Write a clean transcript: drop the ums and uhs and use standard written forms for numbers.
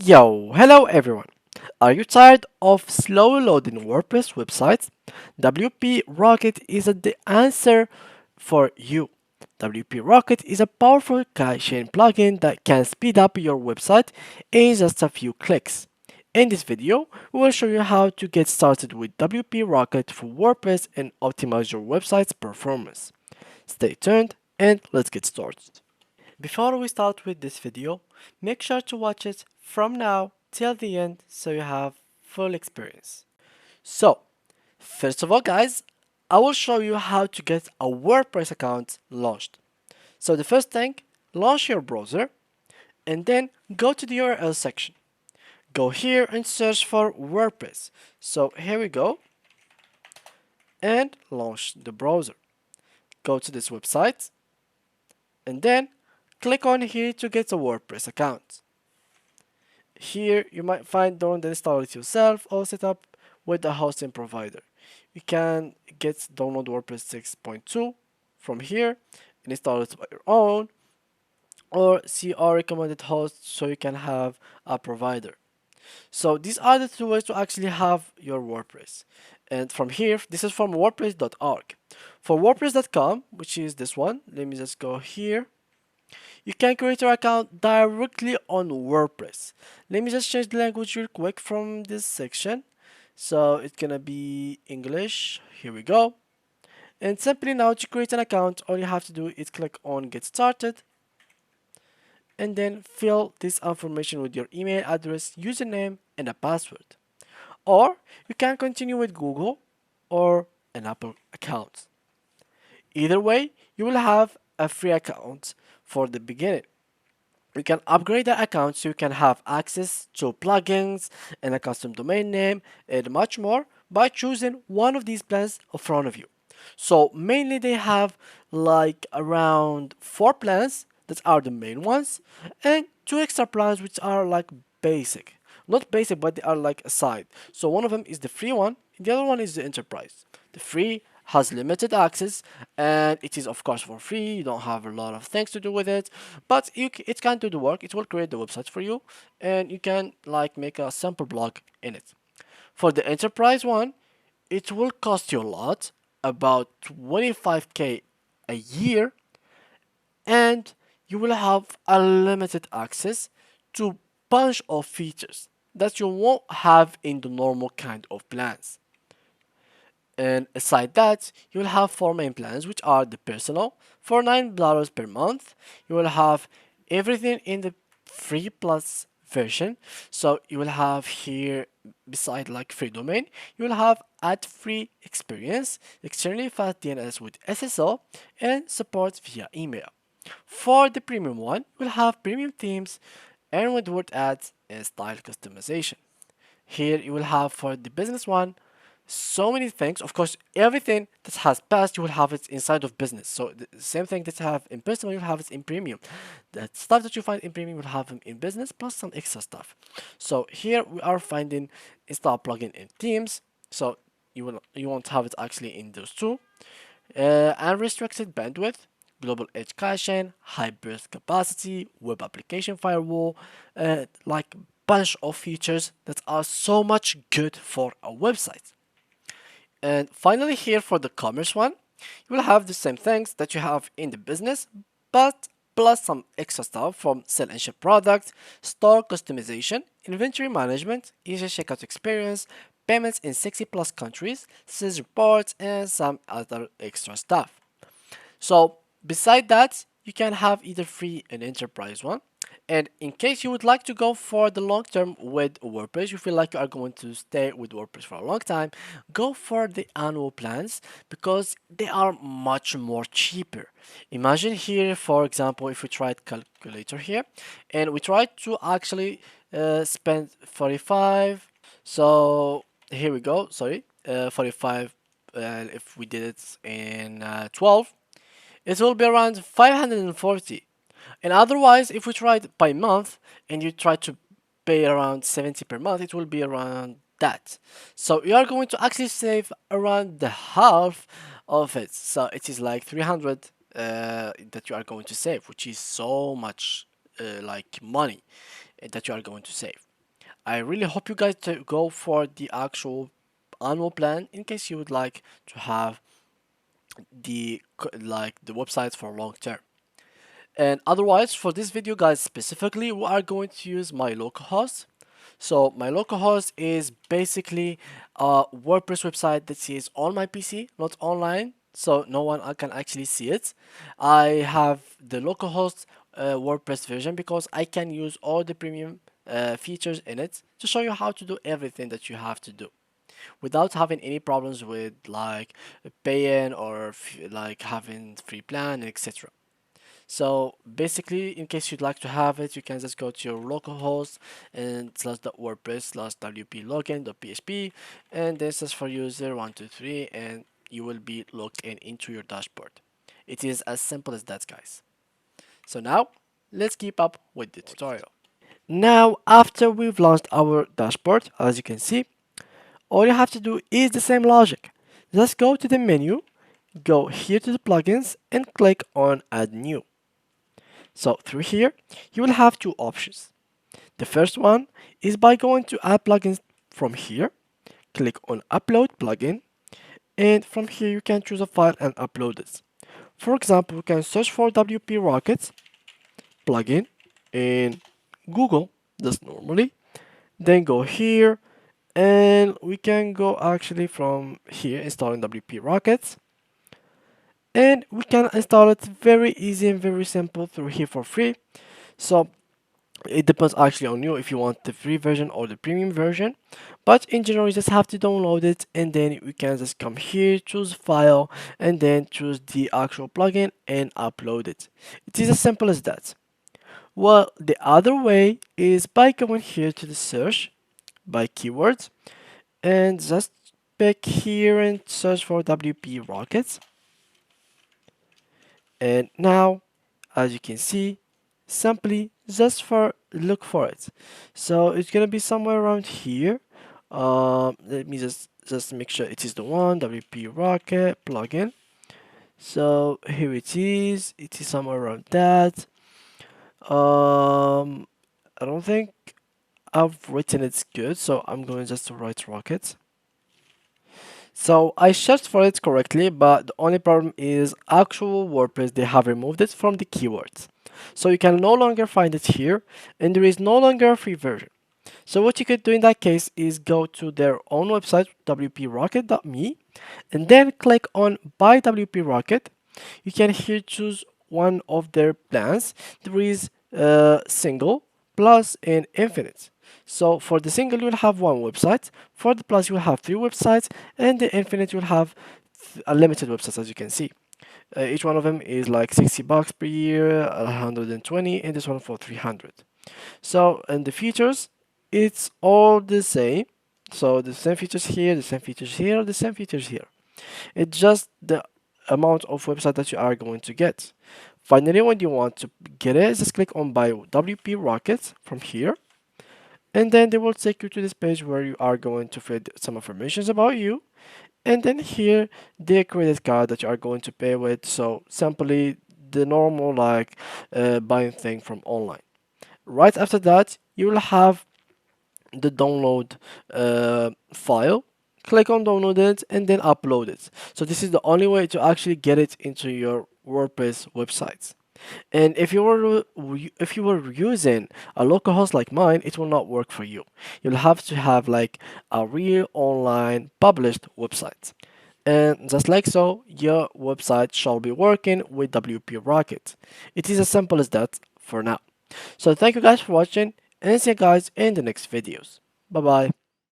Yo, hello everyone. Are you tired of slow loading WordPress websites? WP Rocket is the answer for you. WP Rocket is a powerful caching plugin that can speed up your website in just a few clicks. In this video, we will show you how to get started with WP Rocket for WordPress and optimize your website's performance. Stay tuned and let's get started. Before we start with this video, make sure to watch it from now till the end so you have full experience. So, first of all guys, I will show you how to get a WordPress account launched. So the first thing, launch your browser and then go to the URL section. Go here and search for WordPress. So here we go and launch the browser. Go to this website and then click on here to get a WordPress account. Here you might find don't install it yourself or set up with a hosting provider. You can get download WordPress 6.2 from here and install it by your own or see our recommended host so you can have a provider. So these are the two ways to actually have your WordPress. And from here, this is from wordpress.org. For wordpress.com, which is this one, let me just go here. You can create your account directly on WordPress. Let me just change the language real quick from this section. So it's gonna be English. Here we go. And simply now to create an account, all you have to do is click on Get Started and then fill this information with your email address, username, and a password. Or you can continue with Google or an Apple account. Either way, you will have a free account for the beginning. You can upgrade that account so you can have access to plugins and a custom domain name and much more by choosing one of these plans in front of you. So mainly they have like around 4 plans that are the main ones and 2 extra plans which are like basic. Not basic, but they are like a side. So one of them is the free one, and the other one is the enterprise. The free has limited access and it is of course for free. You don't have a lot of things to do with it, but it can do the work. It will create the website for you and you can like make a simple blog in it. For the enterprise one, it will cost you a lot, about 25k a year, and you will have unlimited access to bunch of features that you won't have in the normal kind of plans. And aside that, you will have 4 main plans, which are the personal for $9 per month. You will have everything in the free plus version. So you will have here, beside like free domain, you will have ad-free experience, extremely fast DNS with SSO, and support via email. For the premium one, you will have premium themes, and with word ads and style customization. Here you will have for the business one so many things. Of course, everything that has passed you will have it inside of business. So the same thing that you have in personal, you'll have it in premium. The stuff that you find in premium, you'll have them in business plus some extra stuff. So here we are finding install plugin in themes. So you won't have it actually in those two. Unrestricted bandwidth, global edge caching, high burst capacity, web application firewall, like bunch of features that are so much good for a website. And finally here for the commerce one, you will have the same things that you have in the business, but plus some extra stuff from sell and ship products, store customization, inventory management, easy checkout experience, payments in 60 plus countries, sales reports, and some other extra stuff. So beside that, you can have either free and enterprise one. And in case you would like to go for the long term with WordPress, you feel like you are going to stay with WordPress for a long time, go for the annual plans because they are much more cheaper. Imagine here, for example, if we tried calculator here and we try to actually spend 45. So here we go, sorry, 45. If we did it in 12, it will be around 540. And otherwise, if we try it by month and you try to pay around 70 per month, it will be around that. So you are going to actually save around the half of it. So it is like 300 that you are going to save, which is so much like money. that you are going to save. I really hope you guys to go for the actual annual plan in case you would like to have the websites for long term. And otherwise, for this video, guys, specifically, we are going to use my localhost. So my localhost is basically a WordPress website that is on my PC, not online, so no one can actually see it. I have the localhost WordPress version because I can use all the premium features in it to show you how to do everything that you have to do without having any problems with like paying or like having free plan, etc. So basically, in case you'd like to have it, you can just go to your localhost and /wordpress /wp login.php and then search for user 123 and you will be logged in into your dashboard. It is as simple as that, guys. So now let's keep up with the tutorial. Now, after we've launched our dashboard, as you can see, all you have to do is the same logic. Just go to the menu, go here to the plugins and click on add new. So through here, you will have two options. The first one is by going to add plugins from here, click on upload plugin, and from here you can choose a file and upload it. For example, you can search for WP Rocket plugin in Google, just normally, then go here, and we can go actually from here installing WP Rockets, and we can install it very easy and very simple through here for free. So it depends actually on you if you want the free version or the premium version, but in general you just have to download it and then we can just come here, choose file, and then choose the actual plugin and upload it. It is as simple as that. Well, the other way is by going here to the search by keywords and just pick here and search for WP Rockets. And now, as you can see, simply just for look for it. So it's gonna be somewhere around here. Let me just make sure it is the one, WP Rocket plugin. So here it is. It is somewhere around that. I don't think I've written it's good, so I'm going just to write Rocket. So I searched for it correctly, but the only problem is actual WordPress, they have removed it from the keywords. So you can no longer find it here, and there is no longer a free version. So what you could do in that case is go to their own website, wprocket.me, and then click on Buy WP Rocket. You can here choose one of their plans. There is single, plus, and infinite. So for the single, you'll have one website. For the plus, you'll have three websites, and the infinite, you'll have unlimited websites, as you can see. Each one of them is like $60 per year, 120, and this one for 300. So, and the features, it's all the same. So the same features here, the same features here, the same features here. It's just the amount of website that you are going to get. Finally, when you want to get it, just click on Buy WP Rockets from here. And then they will take you to this page where you are going to fill some information about you. And then here, the credit card that you are going to pay with. So simply the normal like buying thing from online. Right after that, you will have the download file. Click on download it and then upload it. So this is the only way to actually get it into your WordPress websites. And if you were using a local host like mine, it will not work for you. You'll have to have like a real online published website. And just like so, your website shall be working with WP Rocket. It is as simple as that for now. So thank you guys for watching and see you guys in the next videos. Bye bye.